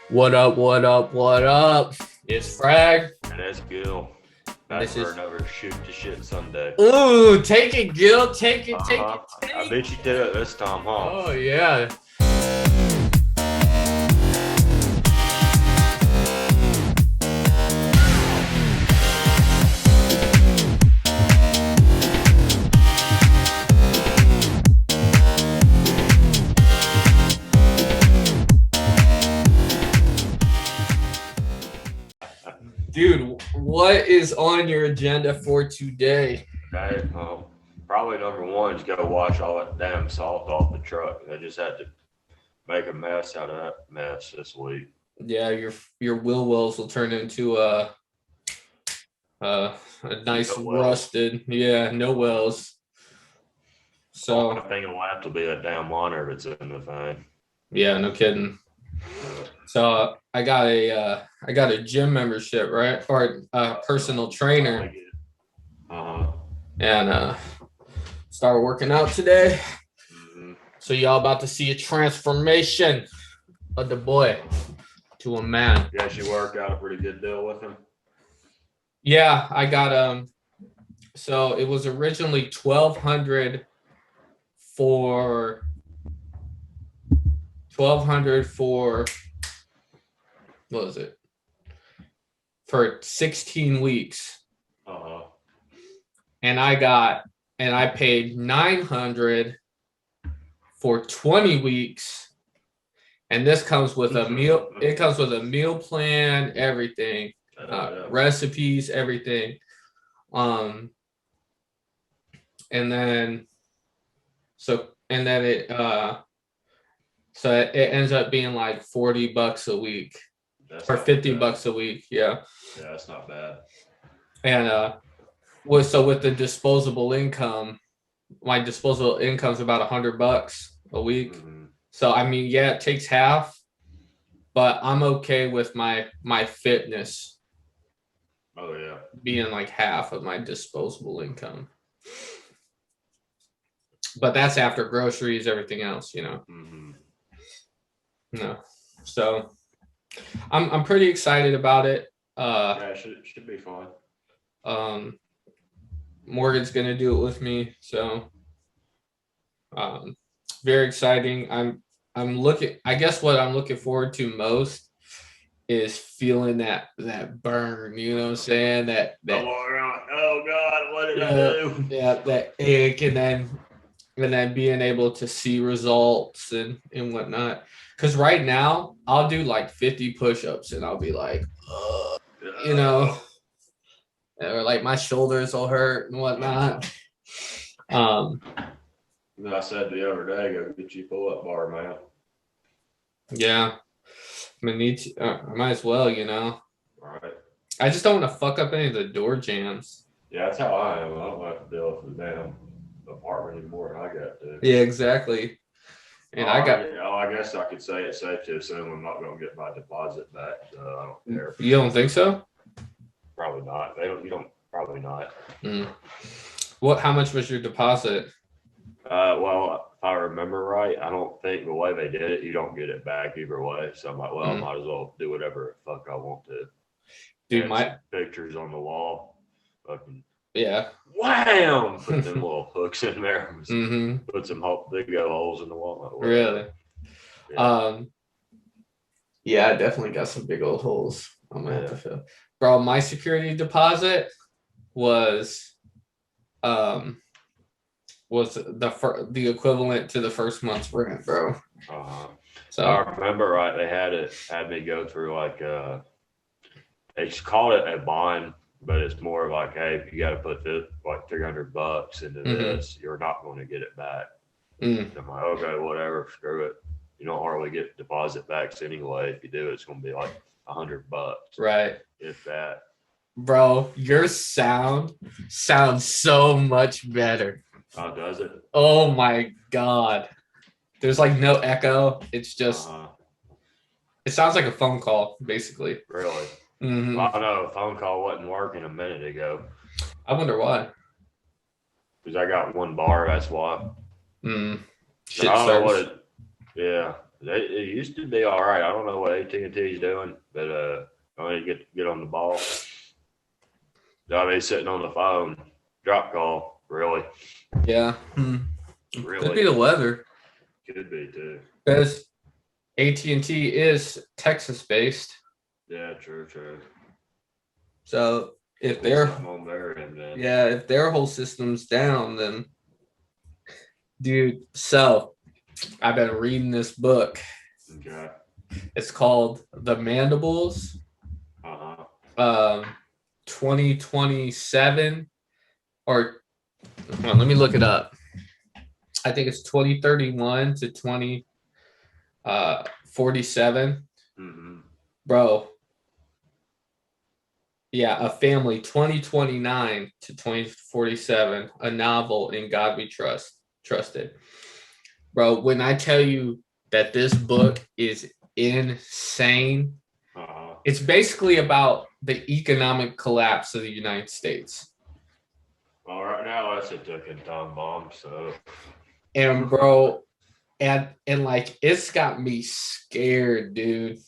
What up, what up, what up? It's Frag. And that's Gill. And Back this for is another Shoot the Shit Sunday. Ooh, take it, Gil. Take it, take Uh-huh. it, I take bet you did it this time, huh? Oh yeah. Dude, what is on your agenda for today? Okay. Probably number one is go wash all that damn salt off the truck. I just had to make a mess out of that mess this week. Yeah, your wheel wells will turn into a nice No wells. rusted. Yeah, no wells. Only So thing left will be that damn liner that's in the thing. yeah, no kidding. So I got a gym membership, right? Or a personal trainer, Uh-huh. and started working out today. Mm-hmm. So y'all about to see a transformation of the boy to a man. Guess you worked out a pretty good deal with him. Yeah, I got so it was originally 1,200 for 1,200 for what was it? For 16 weeks. Uh-huh. And I paid 900 for 20 weeks. And this comes with a meal. It comes with a meal plan, everything, recipes, everything. And then it ends up being like $40 a week. Or $50 a week. Yeah. Yeah, that's not bad. And with the disposable income, my disposable income is about $100 a week. Mm-hmm. So I mean, yeah, it takes half, but I'm okay with my fitness. Oh yeah, being like half of my disposable income. But that's after groceries, everything else, you know. Mm-hmm. No, so I'm pretty excited about it. Yeah, it should be fun. Morgan's gonna do it with me, so very exciting. I'm looking. I guess what I'm looking forward to most is feeling that burn. You know what I'm saying? That oh God, what did I do? Yeah, that ache, and then being able to see results and whatnot. Because right now I'll do like 50 push-ups and I'll be like, you know, or like my shoulders will hurt and whatnot. I said the other day, go get you pull-up bar, man. Yeah, I might as well, you know. All right. I just don't want to fuck up any of the door jams. Yeah, that's how I am. I don't have to deal with the damn apartment anymore, and I got to. Yeah, exactly. And I guess I could say it's safe to assume I'm not going to get my deposit back. So I don't care. You don't think so? Probably not. You don't. Probably not. What? How much was your deposit? Well, if I remember right, I don't think the way they did it, you don't get it back either way. So I'm like, well, I might as well do whatever the fuck I want to. Dude, my pictures on the wall. Fucking yeah. Wham! Put them little hooks in there. Mm-hmm. Put some big holes in the wall. Really? Yeah. Yeah, I definitely got some big old holes. I'm gonna have to fill. Bro, my security deposit was the equivalent to the first month's rent, bro. So I remember right, they had me go through like they just called it a bond, but it's more like, hey, if you got to put this like $300 into this, you're not going to get it back. I'm like, okay, whatever, screw it. You don't hardly get deposit backs anyway. If you do, it's going to be like $100. Right. If that. Bro, your sound sounds so much better. Oh, does it? Oh my God. There's like no echo. It's just, it sounds like a phone call, basically. Really? Mm-hmm. Well, I know a phone call wasn't working a minute ago. I wonder why. Because I got one bar, that's why. Shit I don't know service. what it. Yeah, It used to be all right. I don't know what AT&T is doing, but I need to get on the ball. I mean, sitting on the phone, drop call, really. Yeah. Really. Could be the weather. Could be too. Because AT&T is Texas based. Yeah, true. So if on their end, then. yeah, if their whole system's down, then dude, so I've been reading this book. Okay. It's called The Mandibles. 2027 or well, let me look it up. I think it's 2031 to 2047. Bro. Yeah, A Family 2029 to 2047, a novel in God We Trusted. Bro, when I tell you that this book is insane, it's basically about the economic collapse of the United States. Well, right now that's a ticking time bomb, so. And bro, and like it's got me scared, dude.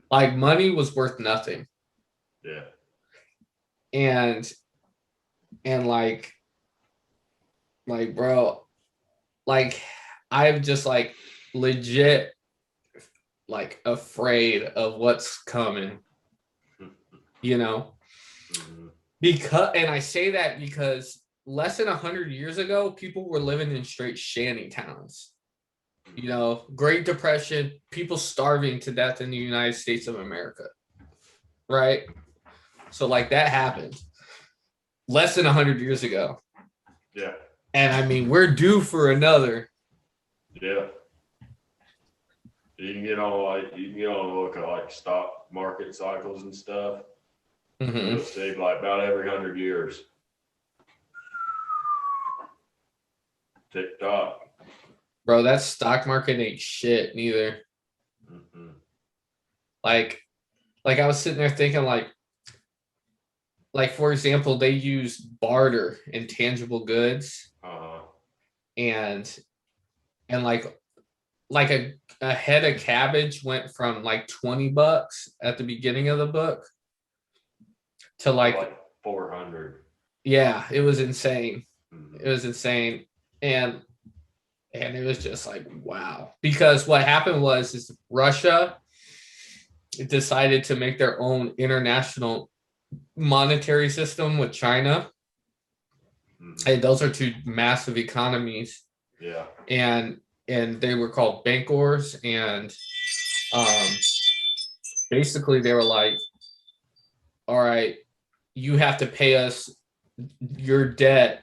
Like money was worth nothing. Yeah. And like bro, like I'm just like legit like afraid of what's coming, you know? Because, and I say that because less than 100 years ago, people were living in straight shanty towns. You know, Great Depression, people starving to death in the United States of America, right? So like that happened less than 100 years ago. Yeah. And I mean, we're due for another. Yeah. You can get on a look at like stock market cycles and stuff. You'll see like about every 100 years. Tick tock. Bro, that stock market ain't shit neither. Like I was sitting there thinking like for example, they use barter in tangible goods. And like a head of cabbage went from like $20 at the beginning of the book to like 400. Yeah, it was insane. It was insane. And it was just like, wow. Because what happened is Russia decided to make their own international monetary system with China. And those are two massive economies. Yeah. And they were called bankers. And basically they were like, all right, you have to pay us your debt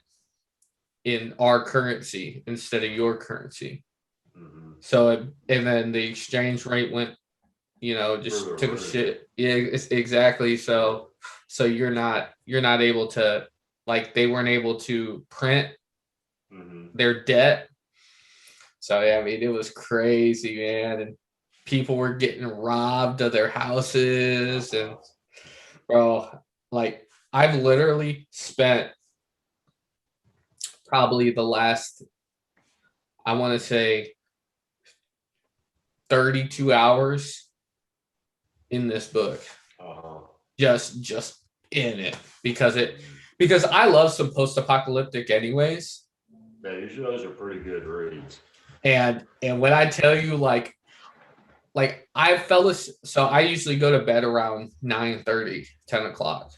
in our currency instead of your currency. So, and then the exchange rate went, you know, just took a shit. Yeah, exactly. So you're not able to, like, they weren't able to print their debt. So yeah, I mean, it was crazy, man. And people were getting robbed of their houses. And bro, like I've literally spent probably the last, I want to say 32 hours in this book. Just in it because I love some post-apocalyptic anyways. Yeah, usually those are pretty good reads. And when I tell you like I fell asleep, so I usually go to bed around 9:30, 10 o'clock.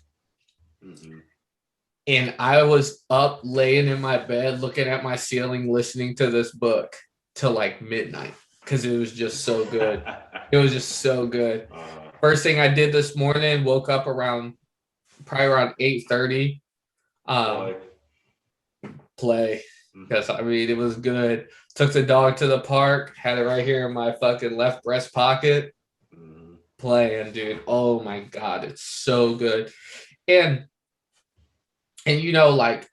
And I was up laying in my bed looking at my ceiling listening to this book till like midnight because it was just so good. It was just so good. First thing I did this morning, woke up probably around 8:30. Play. Because I mean, it was good. Took the dog to the park, had it right here in my fucking left breast pocket. Playing, dude. Oh my God, it's so good. And you know, like,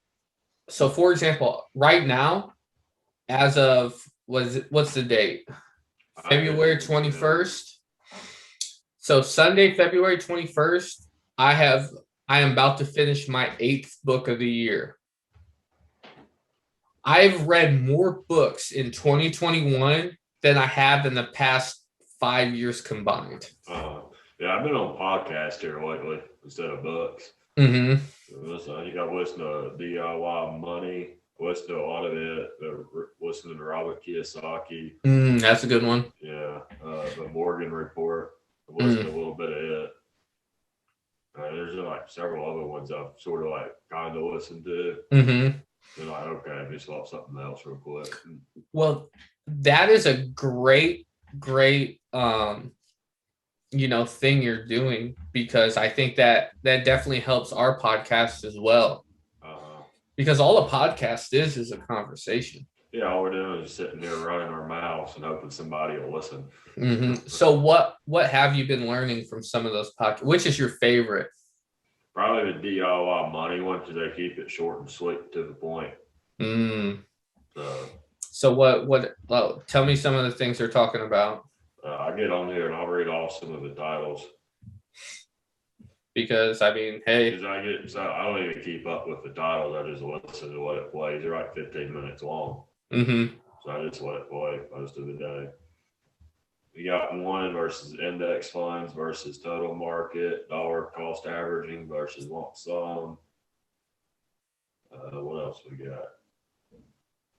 so for example, right now, as of what's the date? February 21st. So Sunday, February 21st, I am about to finish my 8th book of the year. I've read more books in 2021 than I have in the past 5 years combined. Yeah, I've been on podcasts here lately instead of books. Mm-hmm. I think I listen to DIY Money. Listen to a lot of it. Listening to Robert Kiyosaki. That's a good one. Yeah, the Morgan Report. I listened to a little bit of it. There's like several other ones I've sort of like kind of listened to. Mm-hmm. They're like, okay, I just love something else real quick. Well, that is a great thing you're doing, because I think that definitely helps our podcast as well. Because all a podcast is a conversation. Yeah, all we're doing is sitting there running our mouths and hoping somebody will listen. Mm-hmm. So what have you been learning from some of those podcasts? Which is your favorite? Probably the DIY Money one, because they keep it short and sweet to the point. So what? Tell me some of the things they're talking about. I get on here and I'll read off some of the titles. Because I mean, hey, I don't even keep up with the titles. I just listen to what it plays. They're like 15 minutes long. Mm-hmm. So I just let it play most of the day. You got one versus index funds versus total market, dollar cost averaging versus lump sum. What else we got?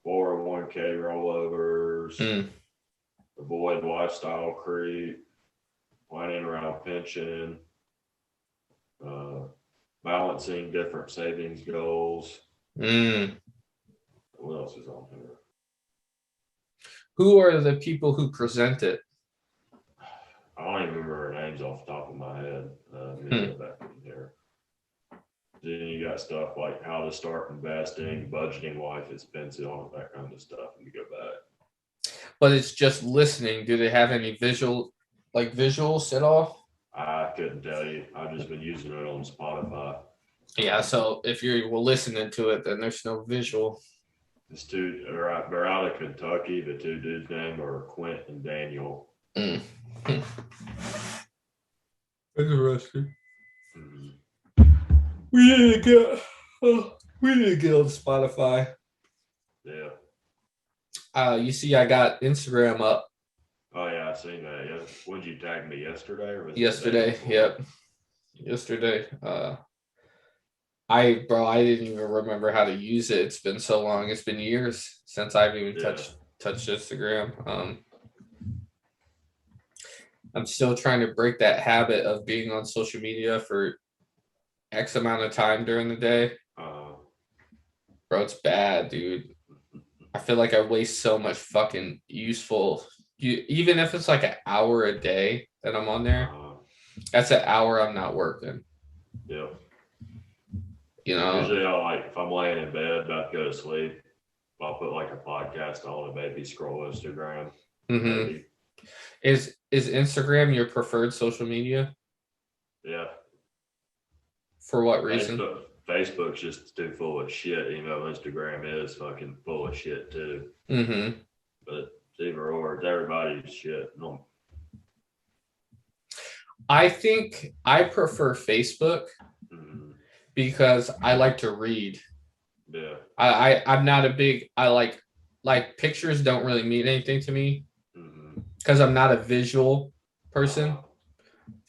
401k rollovers, avoid lifestyle creep, planning around pension, balancing different savings goals. What else is on here? Who are the people who present it? I don't even remember their names off the top of my head. Back in here. Then you got stuff like how to start investing, budgeting life expenses, all that kind of stuff, and you go back. But it's just listening. Do they have any visuals at all? I couldn't tell you. I've just been using it on Spotify. Yeah, so if you're listening to it, then there's no visual. They're out of Kentucky. The two dudes' names are Quint and Daniel. Interesting. We need to get on Spotify. Yeah. You see, I got Instagram up. Oh yeah, I seen that. Yeah. Would you tag me yesterday or yesterday? Yep. Yesterday. I didn't even remember how to use it. It's been so long. It's been years since I've even touched Instagram. I'm still trying to break that habit of being on social media for X amount of time during the day. Bro, it's bad, dude. I feel like I waste so much fucking useful. Even if it's like an hour a day that I'm on there, that's an hour I'm not working. Yeah. Usually if I'm laying in bed about to go to sleep, I'll put like a podcast on and maybe scroll Instagram. Mm-hmm. Is Instagram your preferred social media? Yeah. For what reason? Facebook's just too full of shit. Instagram is fucking full of shit too. Mm-hmm. But it's either or. It's everybody's shit. No. I think I prefer Facebook because I like to read. Yeah. I'm not a big. I like pictures don't really mean anything to me because I'm not a visual person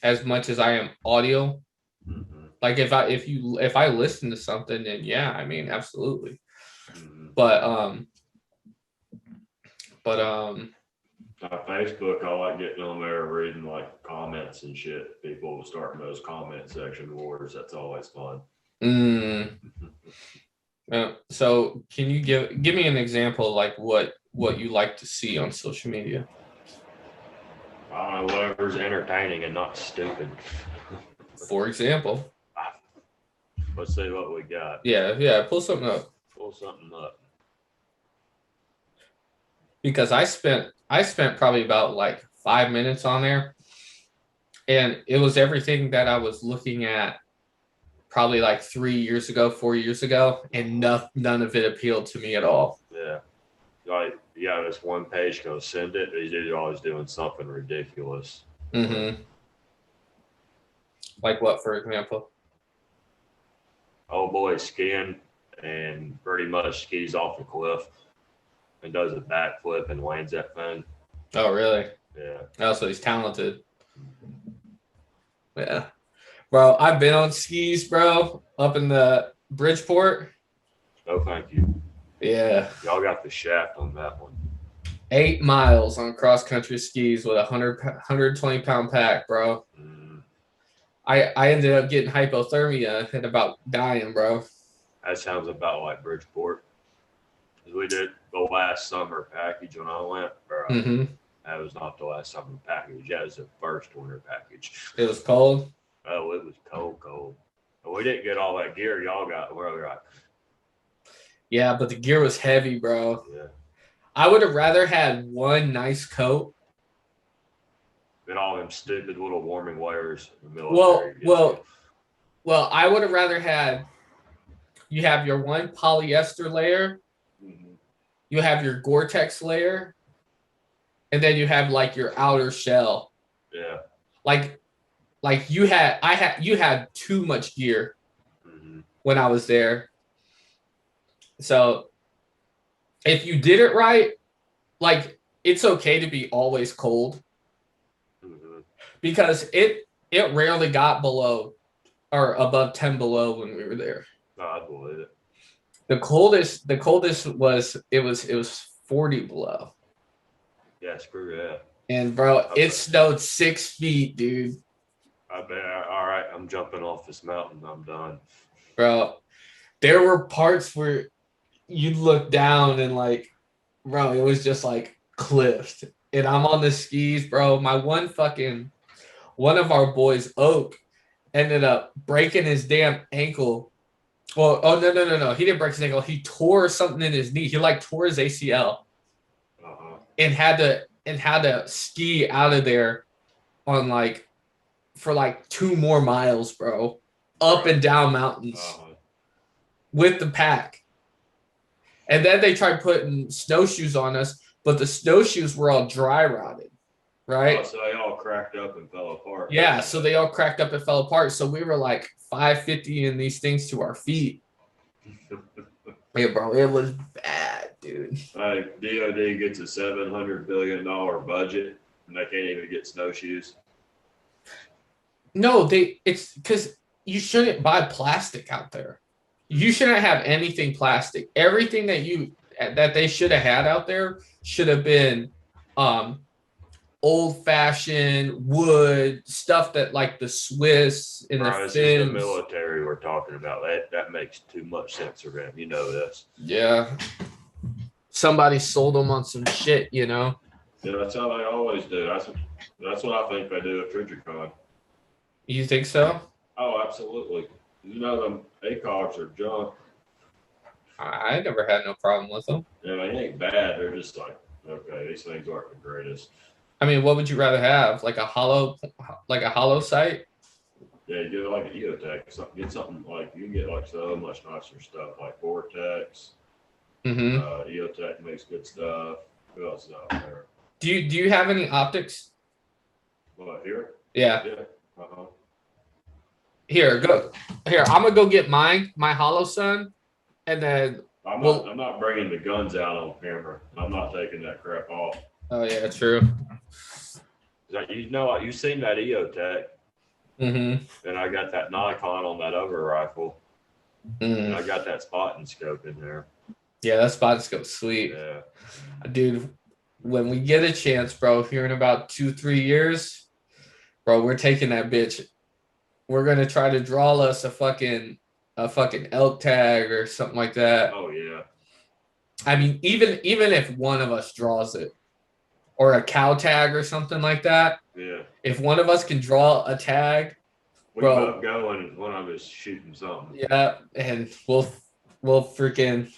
as much as I am audio. Like if I listen to something, then yeah, I mean absolutely. But Facebook, I like getting on there reading like comments and shit. People starting those comment section wars. That's always fun. So can you give me an example of like what you like to see on social media? I don't know, whatever's entertaining and not stupid. For example. Let's see what we got. Yeah. Pull something up. Because I spent probably about like 5 minutes on there, and it was everything that I was looking at probably like 4 years ago, and none of it appealed to me at all. Yeah. Like, you got this one page, go send it. They're always doing something ridiculous. Like what, for example? Oh boy, skiing and pretty much skis off a cliff and does a backflip and lands that thing. Oh, really? Yeah. Oh, so he's talented. Yeah. Bro, I've been on skis, bro, up in the Bridgeport. No, thank you. Yeah. Y'all got the shaft on that one. 8 miles on cross country skis with a 120-pound pack, bro. Mm, I ended up getting hypothermia and about dying, bro. that sounds about like Bridgeport. 'Cause we did the last summer package when I went, bro. Mm-hmm. That was not the last summer package. That was the first winter package. It was cold. Oh, it was cold, cold. And we didn't get all that gear y'all got. Where we were like, Yeah, but the gear was heavy, bro. yeah. I would have rather had one nice coat. Then all them stupid little warming layers in the military. Well, I would have rather had you have your one polyester layer, Mm-hmm. you have your Gore-Tex layer, and then you have like your outer shell. Yeah. Like you had too much gear Mm-hmm. when I was there. So if you did it right, like it's okay to be always cold Mm-hmm. because it rarely got below or above 10 below when we were there. No, I believe it. The coldest was 40 below. Yeah, screw that. And bro, I it bet. snowed 6 feet, dude. I bet. All right, I'm jumping off this mountain. I'm done. Bro, there were parts where you'd look down and like, bro, it was just like cliffed. And I'm on the skis, bro. One of our boys, Oak, ended up breaking his damn ankle. Well, oh no. He didn't break his ankle. He tore something in his knee. He like tore his ACL Uh-huh. and had to ski out of there on like for like 2 more miles, bro. Up Right. and down mountains Uh-huh. with the pack. And then they tried putting snowshoes on us, but the snowshoes were all dry rotted, Oh, right? so they all cracked up and fell apart. Yeah, so they all cracked up and fell apart. So we were like 550 in these things to our feet. Yeah, bro, it was bad, dude. Like DOD gets a $700 billion budget, and they can't even get snowshoes. No, it's because you shouldn't buy plastic out there. You shouldn't have anything plastic. Everything that they should have had out there should have been um old fashioned wood stuff that like the Swiss and the Bro, this is the Finns. military we're talking about. That makes too much sense for them. You know this. Yeah. Somebody sold them on some shit, you know? Yeah, that's how they always do. That's what I think they do at Fujicon. You think so? Oh, absolutely. You know them ACOGs are junk. I never had no problem with them. Yeah, they ain't bad. They're just like, okay, these things aren't the greatest. I mean, what would you rather have? Like a hollow site? Yeah, you get like an EOTech. Get something like you can get like so much nicer stuff like Vortex. Mm-hmm. EOTech makes good stuff. Who else is out there? Do you have any optics? What here? Yeah. Yeah. Uh-huh. Here, go. Here, I'm gonna go get my hollow sun, and then I'm not bringing the guns out on camera. I'm not taking that crap off. Oh yeah, true. You've seen that EOTech, Mm-hmm. and I got that Nikon on that other rifle, and I got that spotting scope in there. Yeah, that spot scope's sweet. Yeah. Dude, when we get a chance, bro, here in about 2-3 years, bro, we're taking that bitch. We're gonna try to draw us a fucking elk tag or something like that. Oh yeah. I mean, even if one of us draws it, or a cow tag or something like that. Yeah. If one of us can draw a tag, We bro, both go and one of us shooting something. yeah, and we'll freaking,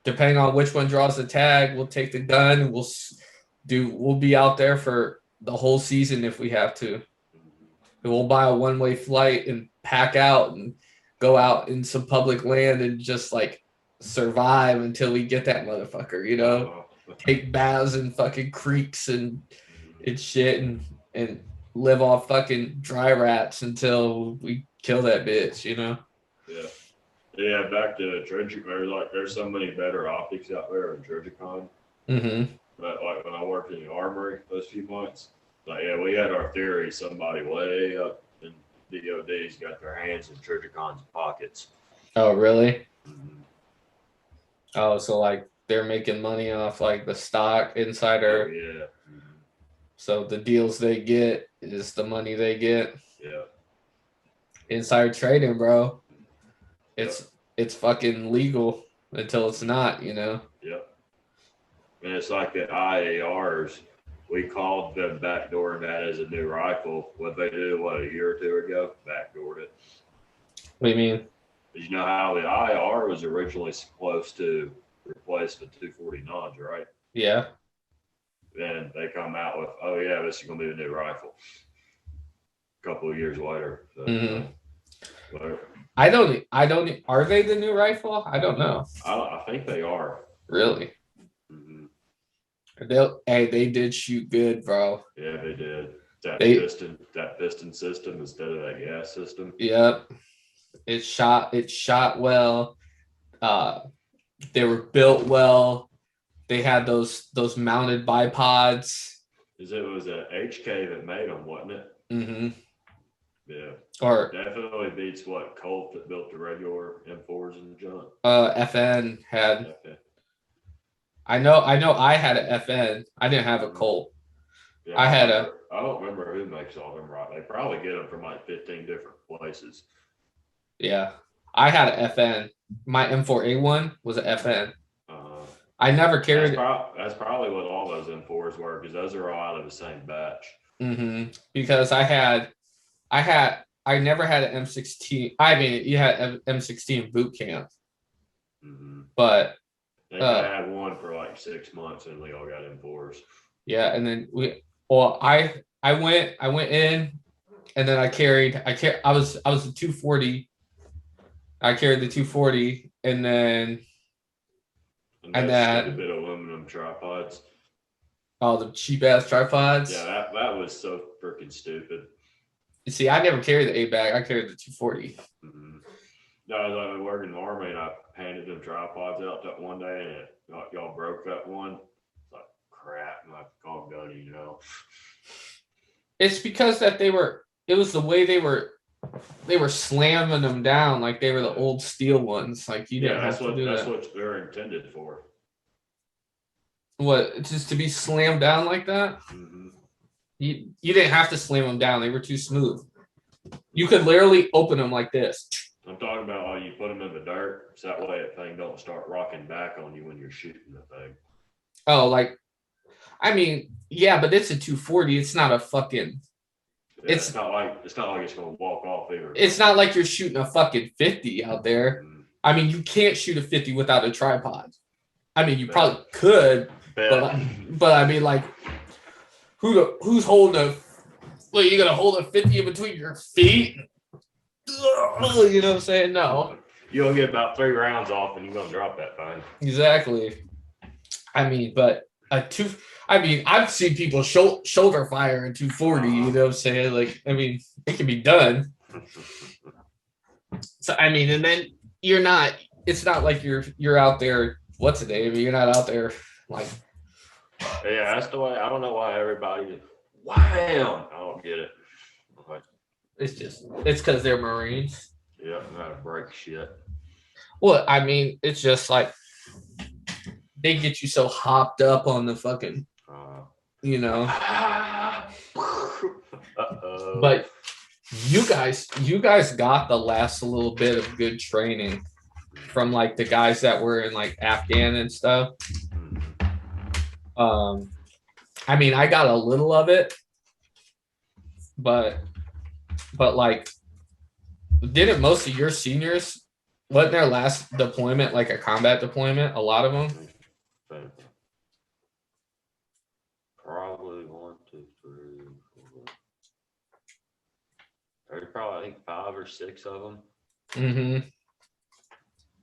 depending on which one draws the tag, we'll take the gun. We'll be out there for the whole season if we have to. And we'll buy a one-way flight and pack out and go out in some public land and just like survive until we get that motherfucker, you know? Take baths in fucking creeks and shit and live off fucking dry rats until we kill that bitch, you know? Yeah. Yeah, back to Trigicon. Like, there's so many better optics out there in Trigicon. Mm-hmm. But like when I worked in the armory those few months, like yeah, we had our theory. Somebody way up in DOD's got their hands in Fujicons pockets. Oh, really? Mm-hmm. Oh, so like they're making money off like the stock Oh insider. yeah. Mm-hmm. So the deals they get is the money they get. Yeah. Insider trading, bro. Yep. It's fucking legal until it's not, you know. Yep. And it's like the IARs. We called them backdooring that as a new rifle. What they did, what, a year or two ago? Backdoored it. What do you mean? You know how the IR was originally supposed to replace the 240 nods, right? Yeah. Then they come out with, oh yeah, this is gonna be the new rifle. A couple of years later. So, Mm-hmm. whatever. I don't. Are they the new rifle? I don't know. I think they are. Really? Mm-hmm. They did shoot good, bro. Yeah, they did. That piston system instead of that gas system. Yep. It shot well. They were built well. They had those mounted bipods. It was a HK that made them, wasn't it? Mm-hmm. Yeah. Or definitely beats what Colt that built the regular M4s and junk. FN had. Okay. I know I had an FN. I didn't have a Colt. Yeah, I don't remember who makes all them right. They probably get them from like 15 different places. Yeah. I had an FN. My M4A1 was an FN. I never carried. That's probably what all those M4s were, because those are all out of the same batch. Mm-hmm. Because I never had an M16. I mean, you had M16 boot camp, but they had one for like 6 months, and we all got M4s. Yeah, and then I went in, and then I was the 240. I carried the 240, and then stupid aluminum tripods. Oh, the cheap ass tripods. Yeah, that was so freaking stupid. You see, I never carried the A bag. I carried the 240. Mm-hmm. No, I was working in the army, and I handed them tripods out that one day, and y'all broke that one. It's like crap, and I called Gunny, you know. It's because that it was the way they were slamming them down like they were the old steel ones. Like you didn't have to do that. That's what they're intended for. What, just to be slammed down like that? Mm-hmm. You didn't have to slam them down. They were too smooth. You could literally open them like this. I'm talking about how you put them in the dirt, so that way that thing don't start rocking back on you when you're shooting the thing. Oh, like, I mean, yeah, but it's a 240. It's not a fucking. Yeah, it's not like it's gonna walk off either. It's not like you're shooting a fucking 50 out there. Mm-hmm. I mean, you can't shoot a 50 without a tripod. I mean, you probably could, but I mean, like, who's holding a? Well, you gonna hold a 50 in between your feet? You know what I'm saying? No. You'll get about 3 rounds off, and you're gonna drop that thing. Exactly. I mean, but I've seen people shoulder fire in 240. You know what I'm saying? Like, I mean, it can be done. So I mean, and then you're not. It's not like you're out there. What's it, Davey? You're not out there like. Yeah, that's the way. I don't know why everybody. Wham! I don't get it. Like, it's because they're Marines. Yeah, not break shit. Well, I mean, it's just like they get you so hopped up on the fucking, you know. But you guys got the last little bit of good training from like the guys that were in like Afghan and stuff. I mean, I got a little of it, but like, didn't most of your seniors, wasn't their last deployment like a combat deployment? A lot of them. Probably 1, 2, 3, 4. There's probably I think 5 or 6 of them. Mm-hmm.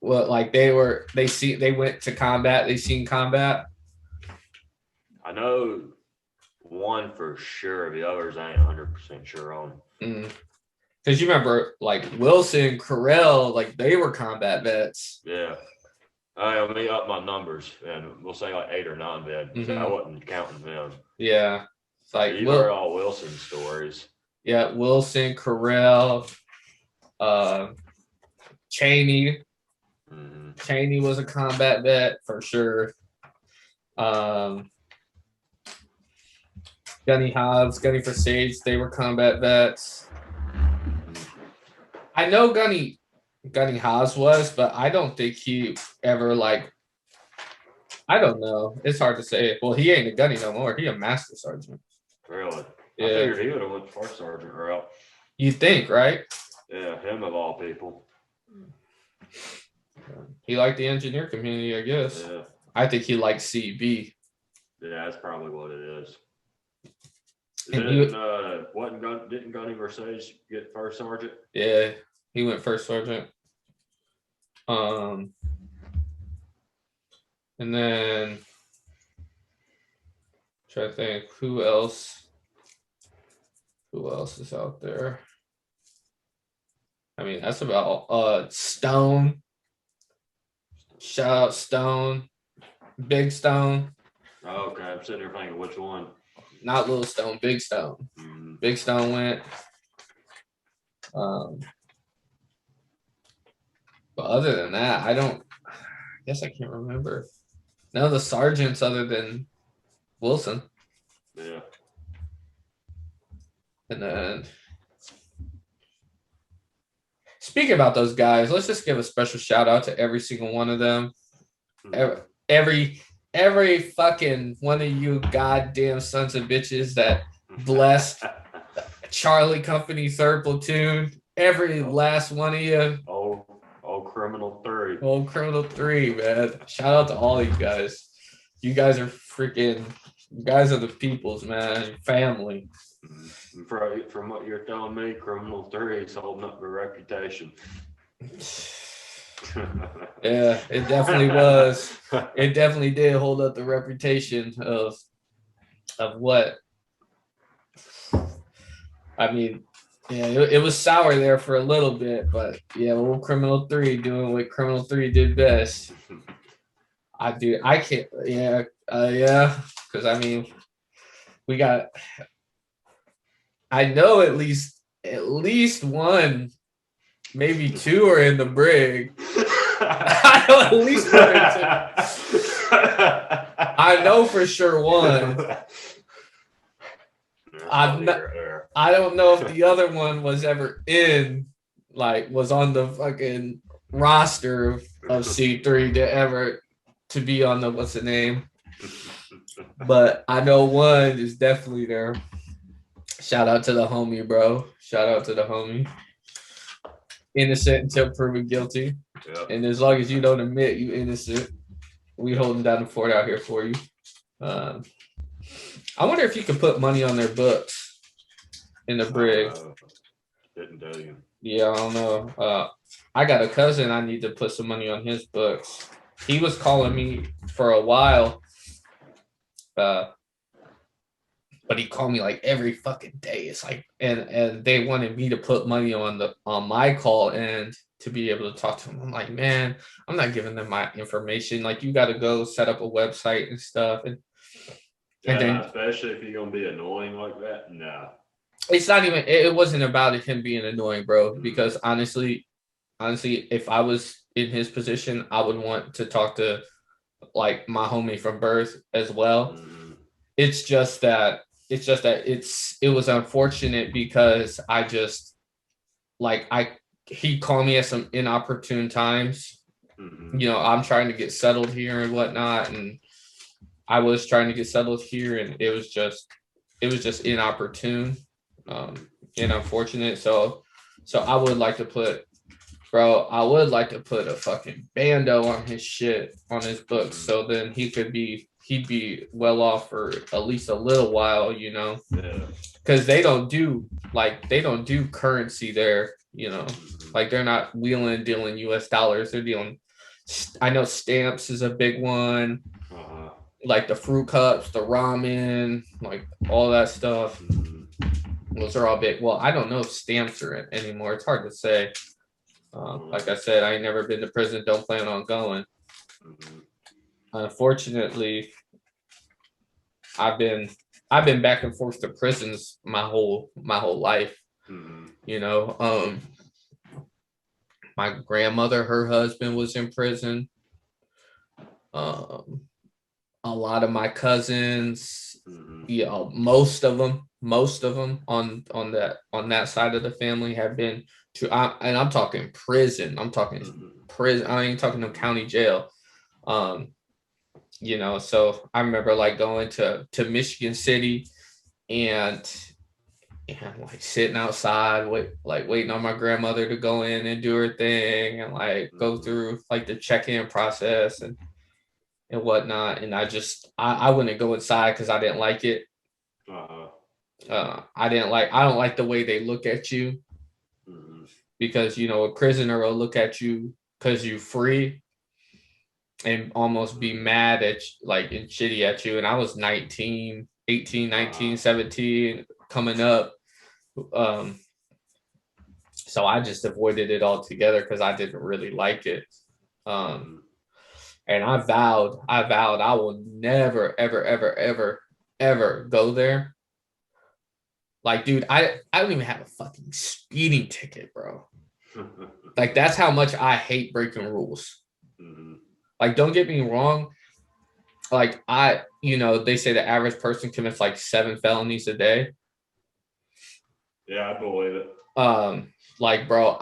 Well, like they went to combat. They seen combat. I know one for sure. The others I ain't 100% sure on. Because you remember, like Wilson, Carell, like they were combat vets. Yeah. I mean, up my numbers, and we'll say like 8 or 9 then. So I wasn't counting them. Yeah. It's like These are all Wilson stories. Yeah, Wilson, Carell, Cheney. Cheney was a combat vet for sure. Gunny Hobbs, Gunny for Sage, they were combat vets. I know Gunny Hobbs was, but I don't think he ever like. I don't know. It's hard to say. Well, he ain't a gunny no more. He a master sergeant. Really? Yeah. I figured he would have went first sergeant route. You think, right? Yeah, him of all people. He liked the engineer community, I guess. Yeah. I think he liked CB. Yeah, that's probably what it is. Didn't Gunny Mercedes get first sergeant? Yeah, he went first sergeant. And then try to think who else is out there. I mean, that's about Stone. Shout out Stone. Big Stone. Oh, okay, I'm sitting here thinking which one. Not Little Stone, Big Stone. Big Stone went. But other than that, I guess I can't remember. None of the sergeants other than Wilson. Yeah. And then speaking about those guys, let's just give a special shout out to every single one of them. Every fucking one of you goddamn sons of bitches that blessed Charlie Company 3rd Platoon. Every last one of you. Old Criminal 3. Old Criminal 3, man. Shout out to all you guys. You guys are freaking, you guys are the peoples, man. Family. From what you're telling me, Criminal 3 is holding up their reputation. Yeah, it definitely was. It definitely did hold up the reputation of what? I mean, yeah, it was sour there for a little bit, but yeah, old Criminal 3 doing what Criminal 3 did best. I can't, yeah, because I mean, we got, I know at least one, maybe two are in the brig. I know at least one or two. I know for sure one. I don't know if the other one was ever was on the fucking roster of C3 to be on the what's the name. But I know one is definitely there. Shout out to the homie, bro. Shout out to the homie. Innocent until proven guilty. Yep. And as long as you don't admit you innocent, we holding down the fort out here for you. I wonder if you could put money on their books in the brig. Didn't tell you. Yeah, I don't know. I got a cousin. I need to put some money on his books. He was calling me for a while, but he called me like every fucking day. It's like, and they wanted me to put money on my call end to be able to talk to them. I'm like, man, I'm not giving them my information. Like, you got to go set up a website and stuff. And then, especially if you're gonna be annoying like that. No, it's not even. It wasn't about him being annoying, bro. Because honestly, if I was in his position, I would want to talk to like my homie from birth as well. It's just that it was unfortunate because I just he called me at some inopportune times. You know, I'm trying to get settled here and whatnot, and I was trying to get settled here, and it was just inopportune, and unfortunate. So I would like to put a fucking bando on his shit, on his books, so then he'd be well off for at least a little while, you know, because they don't do currency there, you know, like they're not wheeling and dealing US dollars. They're dealing, I know stamps is a big one. Like the fruit cups, the ramen, like all that stuff. Those are all big. Well, I don't know if stamps are in anymore. It's hard to say. Like I said, I ain't never been to prison. Don't plan on going. Unfortunately, I've been back and forth to prisons my whole life. You know, my grandmother, her husband was in prison. Um, a lot of my cousins, most of them on that side of the family have been to, and I'm talking prison. I'm talking prison. I ain't talking no county jail. You know, so I remember like going to Michigan City and like sitting outside, waiting on my grandmother to go in and do her thing and like go through like the check-in process and whatnot. And I wouldn't go inside because I didn't like it. I don't like the way they look at you because, you know, a prisoner will look at you because you're free and almost be mad at like and shitty at you. And I was 19, 17 coming up. So I just avoided it altogether because I didn't really like it. And I vowed I will never, ever, ever, ever, ever go there. Like, dude, I don't even have a fucking speeding ticket, bro. Like, that's how much I hate breaking rules. Like, don't get me wrong. Like, you know, they say the average person commits like 7 felonies a day. Yeah, I believe it. Like, bro,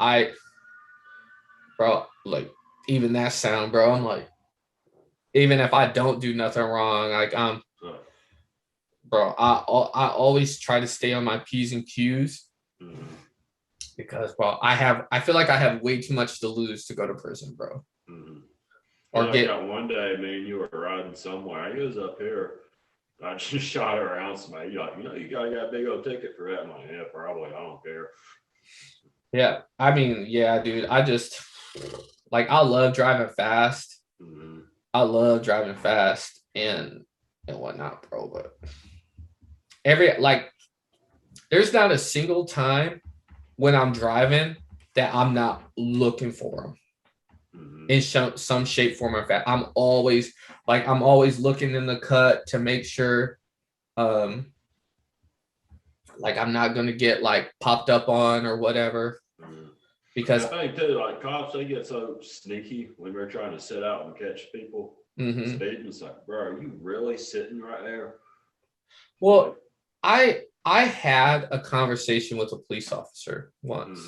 like, even that sound, bro, I'm like, even if I don't do nothing wrong, like, bro, I always try to stay on my P's and Q's because, bro, I feel like I have way too much to lose to go to prison, bro. Or get one day, man, you were riding somewhere. He was up here. I just shot around somebody. You're like, you know, you got a big old ticket for that. I'm like, yeah, probably. I don't care. Yeah, I mean, yeah, dude. I just like I love driving fast. I love driving fast and whatnot, bro. But there's not a single time when I'm driving that I'm not looking for them in some shape, form, or fashion. I'm always looking in the cut to make sure, like I'm not gonna get like popped up on or whatever. Because I think too, like cops, they get so sneaky when they're trying to sit out and catch people speeding. It's like, bro, are you really sitting right there? Well, I had a conversation with a police officer once,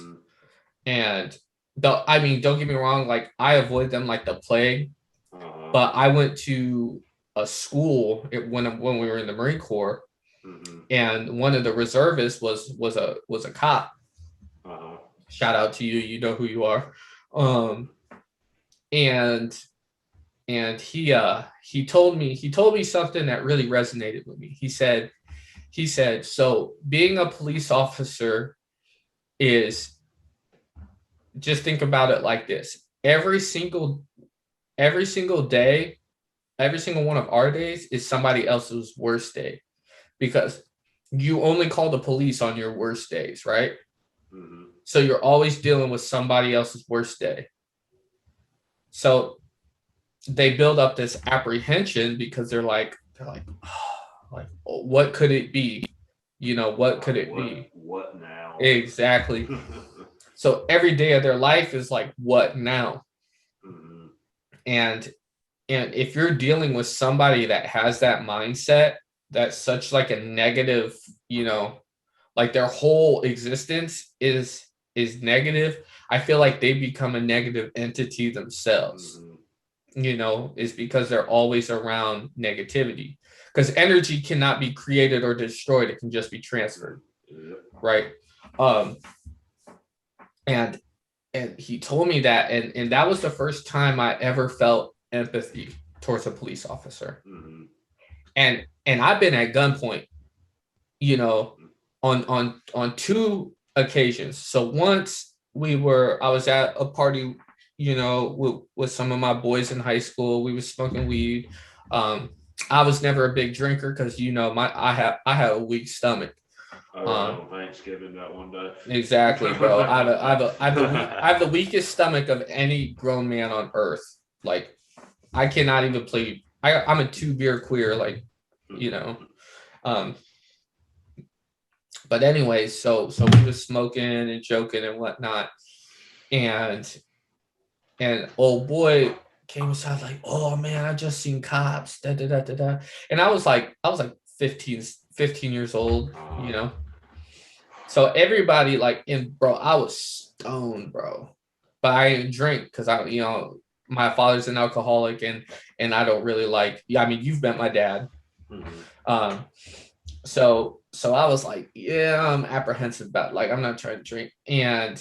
and I mean, don't get me wrong, like I avoid them like the plague. But I went to a school when we were in the Marine Corps, and one of the reservists was a cop. Shout out to you, you know who you are. And he told me something that really resonated with me. He said, so being a police officer is, just think about it like this. Every single day, every single one of our days is somebody else's worst day, because you only call the police on your worst days, right? So you're always dealing with somebody else's worst day. So they build up this apprehension because they're like, like, what could it be? You know, what could it be? What now? Exactly. So every day of their life is like, what now? And if you're dealing with somebody that has that mindset, that's such like a negative, you know, like their whole existence is negative, I feel like they become a negative entity themselves. You know, is because they're always around negativity, because energy cannot be created or destroyed, it can just be transferred, right? And he told me that, and that was the first time I ever felt empathy towards a police officer. And I've been at gunpoint, you know, on 2 occasions. So once I was at a party, you know, with some of my boys in high school. We were smoking weed. I was never a big drinker because, you know, I have a weak stomach. On Thanksgiving that one day. Exactly, bro. I have the weakest stomach of any grown man on earth. Like, I cannot even play. I'm a 2 beer queer, like, you know. Um, but anyway, so we was smoking and joking and whatnot, and old boy came inside like, oh man, I just seen cops, da da da da da, and I was like 15 years old, you know. So everybody like, and bro, I was stoned, bro, but I didn't drink because I, you know, my father's an alcoholic, and I don't really like. Yeah, I mean, you've met my dad. Um, so I was like, yeah, I'm apprehensive about, like, I'm not trying to drink, and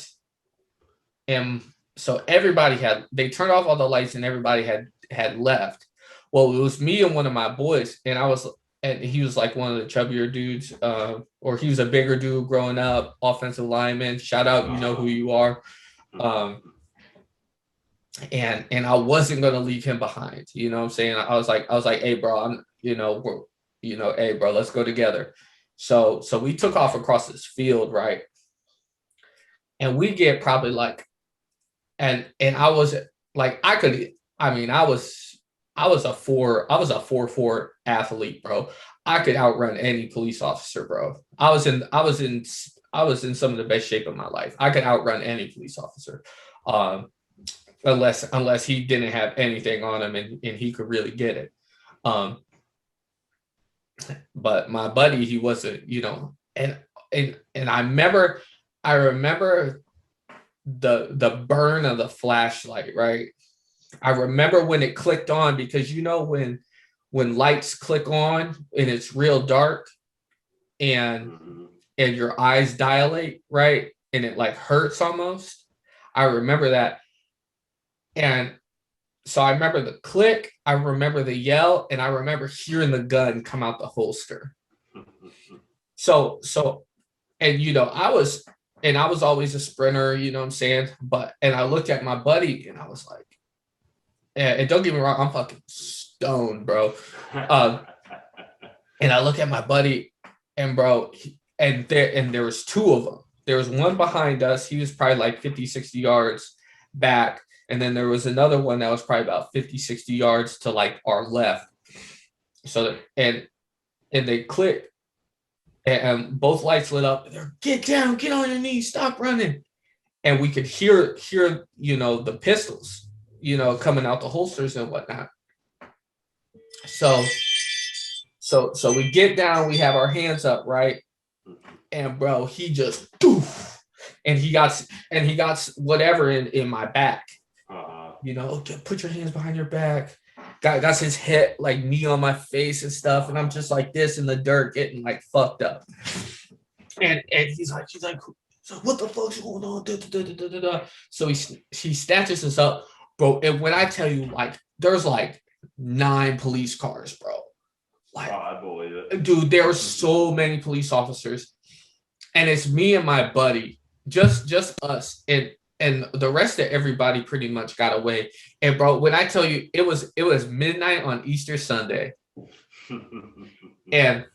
so everybody had, they turned off all the lights and everybody had left. Well, it was me and one of my boys, and he was like one of the chubbier dudes, or he was a bigger dude growing up, offensive lineman. Shout out, you know who you are. And I wasn't gonna leave him behind. You know what I'm saying? I was like, hey bro, hey bro, let's go together. So we took off across this field, right? And we get probably like, and I was like, I was a 4.4 athlete, bro. I could outrun any police officer, bro. I was in some of the best shape of my life. I could outrun any police officer. Unless he didn't have anything on him and he could really get it. But my buddy, he wasn't, you know, and I remember the burn of the flashlight, right? I remember when it clicked on, because you know when lights click on and it's real dark and your eyes dilate, right? And it like hurts almost. I remember that. And so I remember the click, I remember the yell, and I remember hearing the gun come out the holster. So and you know, I was always a sprinter, you know what I'm saying? And I looked at my buddy and I was like, and don't get me wrong, I'm fucking stoned, bro. And I look at my buddy, and bro, and there was two of them. There was one behind us. He was probably like 50, 60 yards back. And then there was another one that was probably about 50, 60 yards to like our left. So, and they clicked, and both lights lit up. They're, get down, get on your knees, stop running. And we could hear, you know, the pistols, you know, coming out the holsters and whatnot. So we get down, we have our hands up, right? And bro, he just doof, and he got whatever in my back. You know, put your hands behind your back. Got his head, like, knee on my face and stuff, and I'm just like this in the dirt, getting like fucked up. And he's like, so what the fuck's going on? Da, da, da, da, da. So he snatches us up, bro. And when I tell you, like, there's like 9 police cars, bro. Like, I believe it, dude. There were so many police officers, and it's me and my buddy, just us, and the rest of everybody pretty much got away. And bro, when I tell you, it was midnight on Easter Sunday, and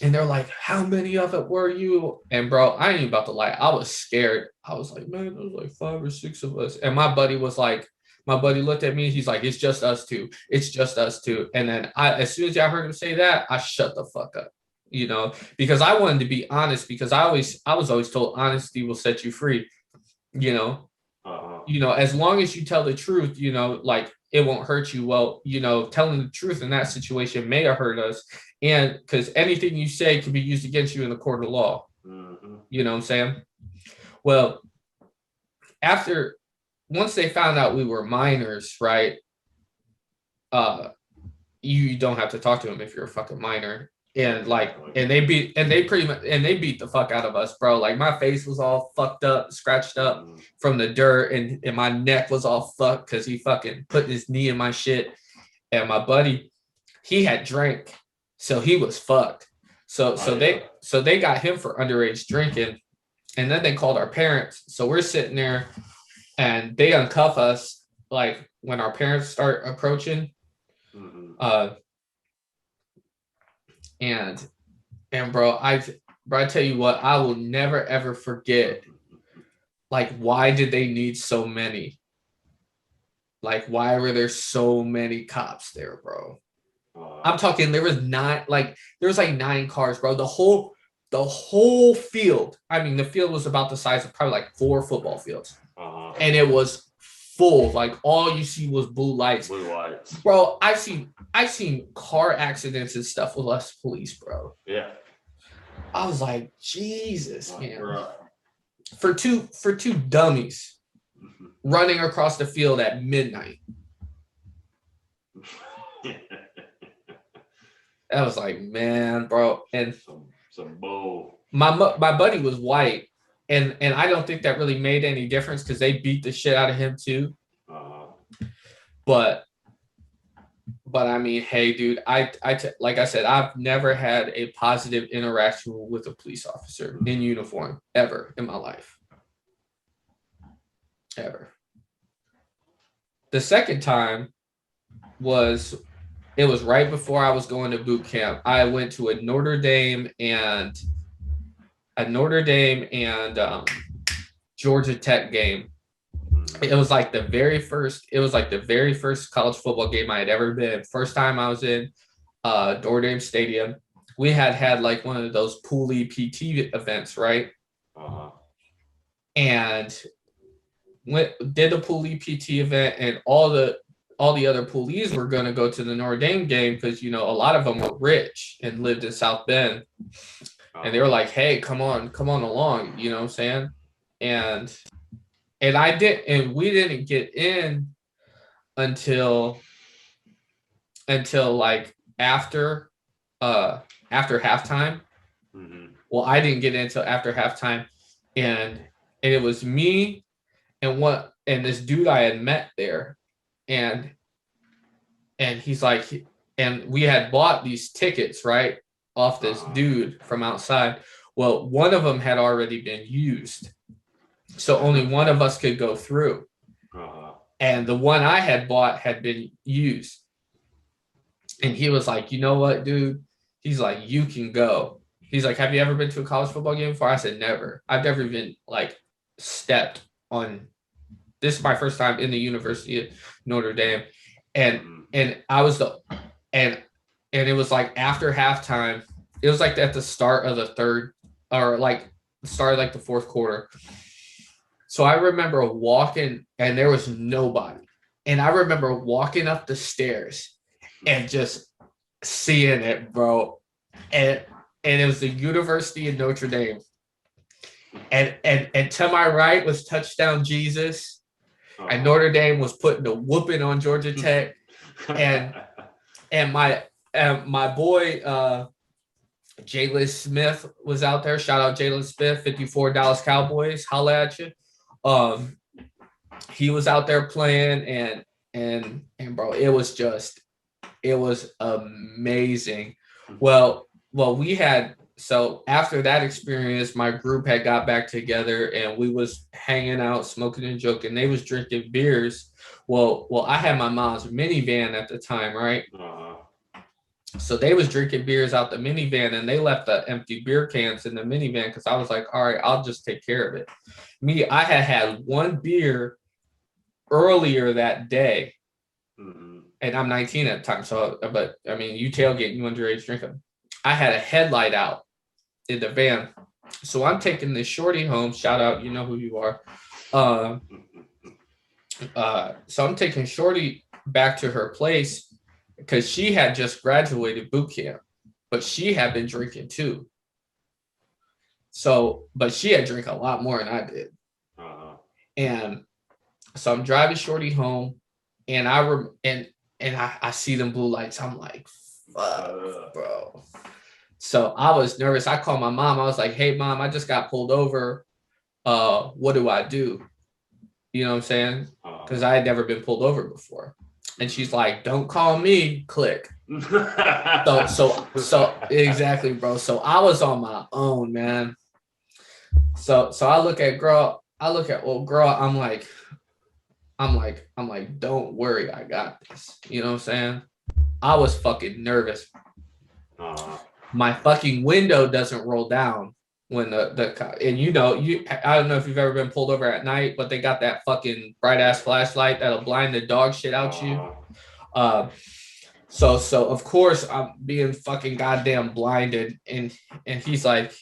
they're like, how many of it were you? And bro, I ain't about to lie, I was scared. I was like, man, there was like 5 or 6 of us. And my buddy looked at me, he's like, it's just us two. It's just us two. And then as soon as I heard him say that, I shut the fuck up, you know, because I wanted to be honest, because I was always told honesty will set you free, you know. You know, as long as you tell the truth, you know, like, it won't hurt you. Well, you know, telling the truth in that situation may have hurt us, and because anything you say can be used against you in the court of law. You know what I'm saying? Well, once they found out we were minors, right? You don't have to talk to them if you're a fucking minor. And like, and they beat the fuck out of us, bro. Like, my face was all fucked up, scratched up from the dirt, and my neck was all fucked because he fucking put his knee in my shit. And my buddy, he had drank, so he was fucked. So they got him for underage drinking, and then they called our parents. So we're sitting there, and they uncuff us like when our parents start approaching. And bro, I tell you what, I will never ever forget, like, why did they need so many? Like, why were there so many cops there, bro? I'm Uh, talking there was like 9 cars, bro. The whole field. I mean, the field was about the size of probably like 4 football fields. And it was full. Like all you see was blue lights. Blue lights. Bro, I've seen car accidents and stuff with less police, bro. Yeah. I was like, Jesus, man. Right. For two dummies running across the field at midnight. I was like, man, bro. And some bull. My buddy was white, and I don't think that really made any difference because they beat the shit out of him too. But I mean, hey, dude, like I said, I've never had a positive interaction with a police officer in uniform ever in my life. Ever. The second time was right before I was going to boot camp. I went to a Notre Dame and Georgia Tech game. It was like the very first college football game I had ever been. First time I was in Notre Dame Stadium. We had like one of those poolie PT events, right? And did the poolie PT event, and all the other poolies were going to go to the Notre Dame game because, you know, a lot of them were rich and lived in South Bend. And they were like, hey, come on along, you know what I'm saying? And we didn't get in until like after halftime. Well, I didn't get in until after halftime, and it was me and this dude I had met there, and he's like, and we had bought these tickets, right, off this dude from outside. Well, one of them had already been used, so only one of us could go through. And the one I had bought had been used. And he was like, you know what, dude? He's like, you can go. He's like, have you ever been to a college football game before? I said, never. I've never even like stepped on. This is my first time in the University of Notre Dame. And I was and it was like after halftime. It was like at the start of the third, or like start of like the fourth quarter. So I remember walking, and there was nobody. And I remember walking up the stairs and just seeing it, bro. And it was the University of Notre Dame. And to my right was Touchdown Jesus. And Notre Dame was putting a whooping on Georgia Tech. And my boy Jalen Smith was out there. Shout out Jalen Smith, 54 Dallas Cowboys. Holla at you. He was out there playing, and bro, it was amazing. Well, so after that experience, my group had got back together, and we was hanging out, smoking and joking. They was drinking beers. Well, I had my mom's minivan at the time, right? So they was drinking beers out the minivan, and they left the empty beer cans in the minivan because I was like, all right, I'll just take care of it. I had one beer earlier that day, and I'm 19 at the time. So, but I mean, you tailgate, you underage drinking. I had a headlight out in the van, so I'm taking this shorty home. Shout out, you know who you are. So I'm taking shorty back to her place because she had just graduated boot camp, but she had been drinking too. So, but she had drank a lot more than I did. And so I'm driving shorty home, and I see them blue lights. I'm like, fuck, bro. So I was nervous. I called my mom. I was like, hey, mom, I just got pulled over. What do I do? You know what I'm saying? Because I had never been pulled over before. And she's like, don't call me, click. So exactly, bro. So I was on my own, man. So I look at girl. I'm like, don't worry, I got this. You know what I'm saying? I was fucking nervous. My fucking window doesn't roll down. when and you know, I don't know if you've ever been pulled over at night, but they got that fucking bright ass flashlight that'll blind the dog shit out you. So of course I'm being fucking goddamn blinded, and he's like,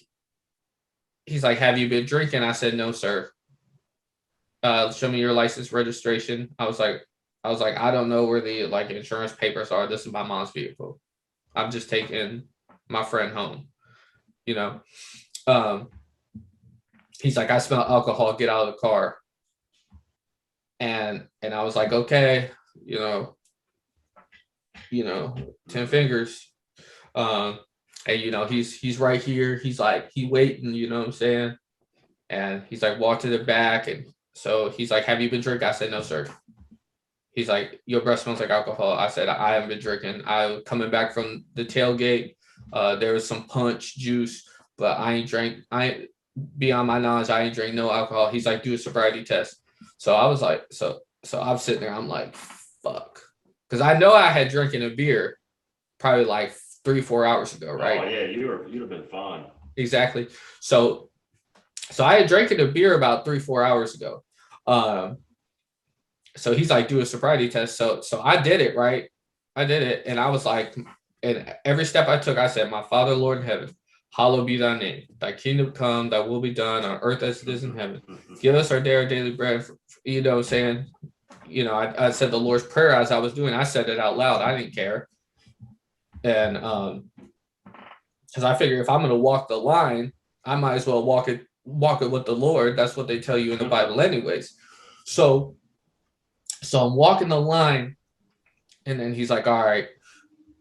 have you been drinking? I said, no, sir. Show me your license registration. I was like, I don't know where the like insurance papers are. This is my mom's vehicle. I'm just taking my friend home. You know. He's like, I smell alcohol. Get out of the car. And I was like, okay, you know, 10 fingers. And you know, he's right here. He's like, he waiting. You know what I'm saying? And he's like, walk to the back. And so he's like, have you been drinking? I said, no, sir. He's like, your breath smells like alcohol. I said, I haven't been drinking. I coming back from the tailgate. There was some punch juice, but I ain't drank. Beyond my knowledge, I ain't drank no alcohol. He's like, do a sobriety test. So I was like, so I'm sitting there. I'm like, fuck, because I know I had drinking a beer probably like 3-4 hours ago, right? Oh yeah, you'd have been fine. Exactly. So I had drinking a beer about 3-4 hours ago. So he's like, do a sobriety test. So I did it, right? I did it. And I was like, and every step I took, I said, my Father, Lord in heaven, hallowed be thy name. Thy kingdom come, thy will be done on earth as it is in heaven. Give us our daily bread. You know what I'm saying? You know, I said the Lord's Prayer as I was doing. I said it out loud. I didn't care. And because I figure if I'm going to walk the line, I might as well walk it with the Lord. That's what they tell you in the Bible anyways. So I'm walking the line, and then he's like, all right,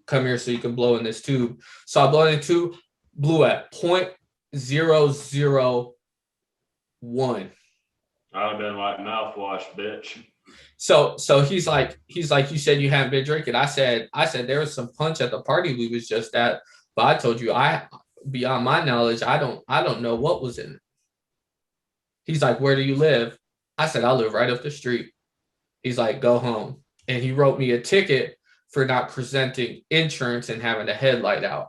come here so you can blow in this tube. So I blow in the tube, blew at 0.001. I'd have been like, mouthwash, bitch. So he's like, you said you haven't been drinking. I said there was some punch at the party we was just at, but I told you, beyond my knowledge, I don't know what was in it. He's like, where do you live? I said, I live right up the street. He's like, go home. And he wrote me a ticket for not presenting insurance and having a headlight out.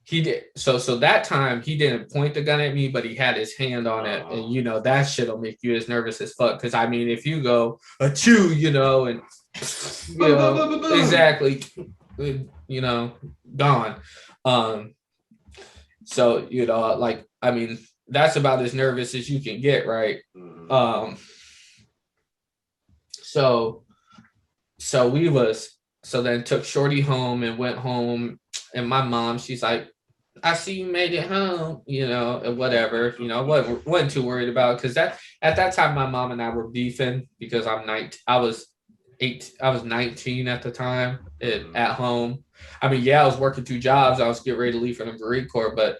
He did so that time he didn't point the gun at me, but he had his hand on it. And you know, that shit'll make you as nervous as fuck. Cause I mean, if you go a chew, you know, and you know, exactly, you know, gone. So, you know, like, I mean, that's about as nervous as you can get, right? So then took Shorty home and went home, and my mom, she's like, I see you made it home, you know, and whatever, you know, wasn't too worried about, because at that time my mom and I were beefing because I was 19 at the time at home. I mean, yeah, I was working 2 jobs. I was getting ready to leave for the Marine Corps, but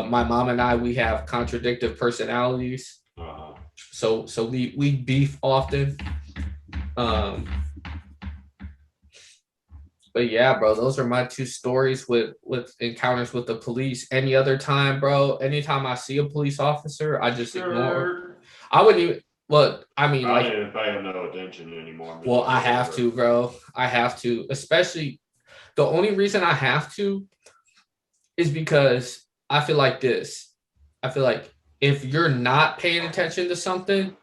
my mom and I, we have contradictive personalities. So we beef often. But yeah, bro, those are my 2 stories with encounters with the police. Any other time, bro, anytime I see a police officer, I just ignore. I wouldn't even, well, I mean, I don't even pay him no attention anymore. Well, I have to, bro. I have to, especially the only reason I have to is because I feel like this. I feel like if you're not paying attention to something,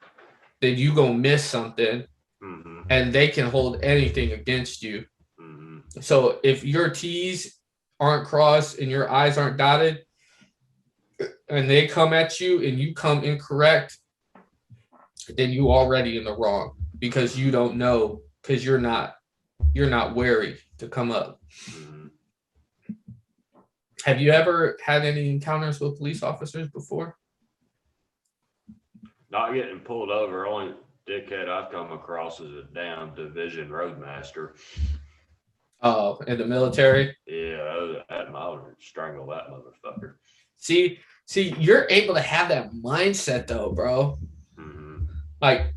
then you gonna miss something, and they can hold anything against you. So if your T's aren't crossed and your I's aren't dotted, and they come at you and you come incorrect, then you already in the wrong, because you don't know, because you're not wary to come up. Have you ever had any encounters with police officers before? Not getting pulled over. Only dickhead I've come across is a damn division roadmaster. Oh, in the military? Yeah, I would strangle that motherfucker. See, you're able to have that mindset though, bro. Like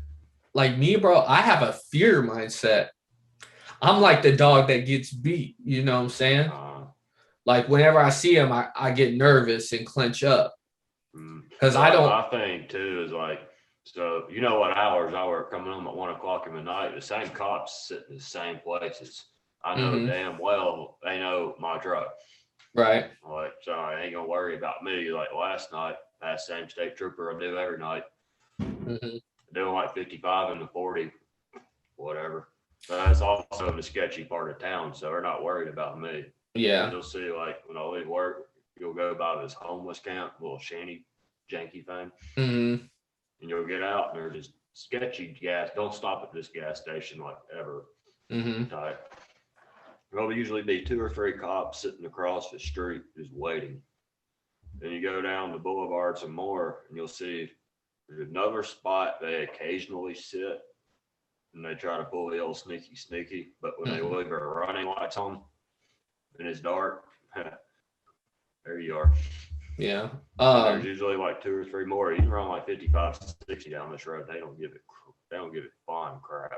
me, bro, I have a fear mindset. I'm like the dog that gets beat, you know what I'm saying? Like whenever I see him, I get nervous and clench up. Because I think too is like, so you know what hours I work, coming home at 1 o'clock in the night, the same cops sit in the same places. I know damn well they know my truck. Right. Like, so I ain't gonna worry about me. Like last night, that same state trooper I do every night, doing like 55 in the 40, whatever. But that's also in the sketchy part of town, so they're not worried about me. Yeah. And you'll see, like, when I leave work, you'll go by this homeless camp, little shanty, janky thing. And you'll get out, and they're just sketchy gas. Don't stop at this gas station, like, ever. Type. There'll usually be 2 or 3 cops sitting across the street just waiting. Then you go down the boulevard some more, and you'll see there's another spot they occasionally sit, and they try to pull the old sneaky. But when they leave their running lights on, and it's dark, there you are. Yeah. There's usually like 2 or 3 more. You can run like 55, 60 down this road. They don't give it flying crap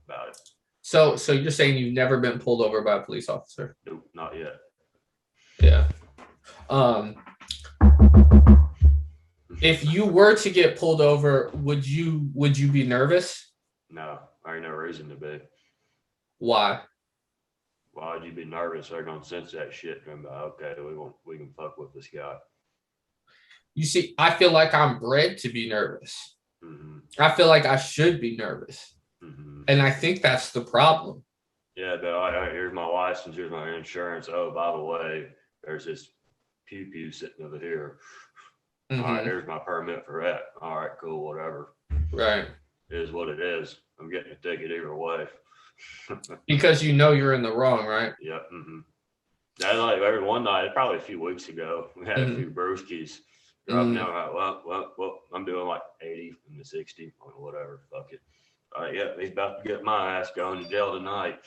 about it. So you're saying you've never been pulled over by a police officer? Nope, not yet. Yeah. If you were to get pulled over, would you be nervous? No, there ain't no reason to be. Why? Why would you be nervous? They're gonna sense that shit and be like, okay, we can fuck with this guy. You see, I feel like I'm bred to be nervous. I feel like I should be nervous. And I think that's the problem. Yeah, but here's my license, here's my insurance. Oh, by the way, there's this pew sitting over here. All right, here's my permit for that. All right, cool, whatever. Right. It is what it is. I'm getting a ticket either way. Because you know you're in the wrong, right? Yep. That like every one night, probably a few weeks ago, we had a few brewskis. Driving down, like, well, I'm doing like 80 from the 60 or whatever. Fuck it. Yeah, he's about to get my ass going to jail tonight.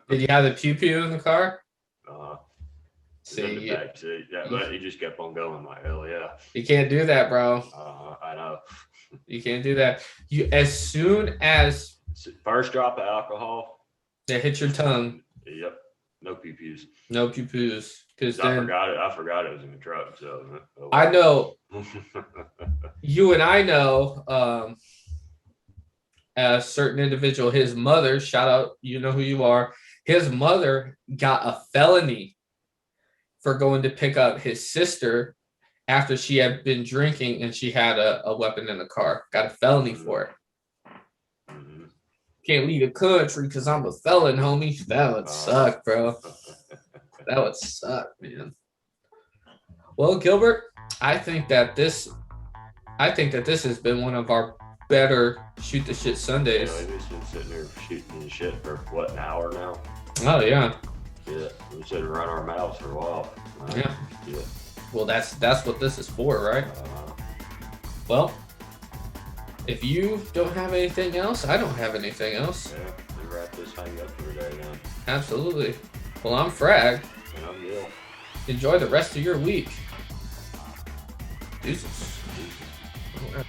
Did you have the pew in the car? See, in the back seat. Yeah, but he just kept on going like, hell yeah. You can't do that, bro. I know. You can't do that. You as soon as first drop of alcohol, that hit your tongue. Yep. No pew-pews. No pew-pews. Because I forgot it was in the truck. So I know. You and I know a certain individual. His mother, shout out, you know who you are. His mother got a felony for going to pick up his sister after she had been drinking and she had a weapon in the car. Got a felony for it. Can't leave the country because I'm a felon, homie. That would suck, bro. That would suck, man. Well, Gilbert, I think that this has been one of our better Shoot the Shit Sundays. Yeah, we've been sitting there shooting the shit for what, an hour now? Oh yeah. Yeah, we should run our mouths for a while. Yeah. Well, that's what this is for, right? Well, if you don't have anything else, I don't have anything else. Yeah, we wrap this thing up for today then. Absolutely. Well, I'm Frag. And I'm Gill. Enjoy the rest of your week. Deuces. Jesus. All right.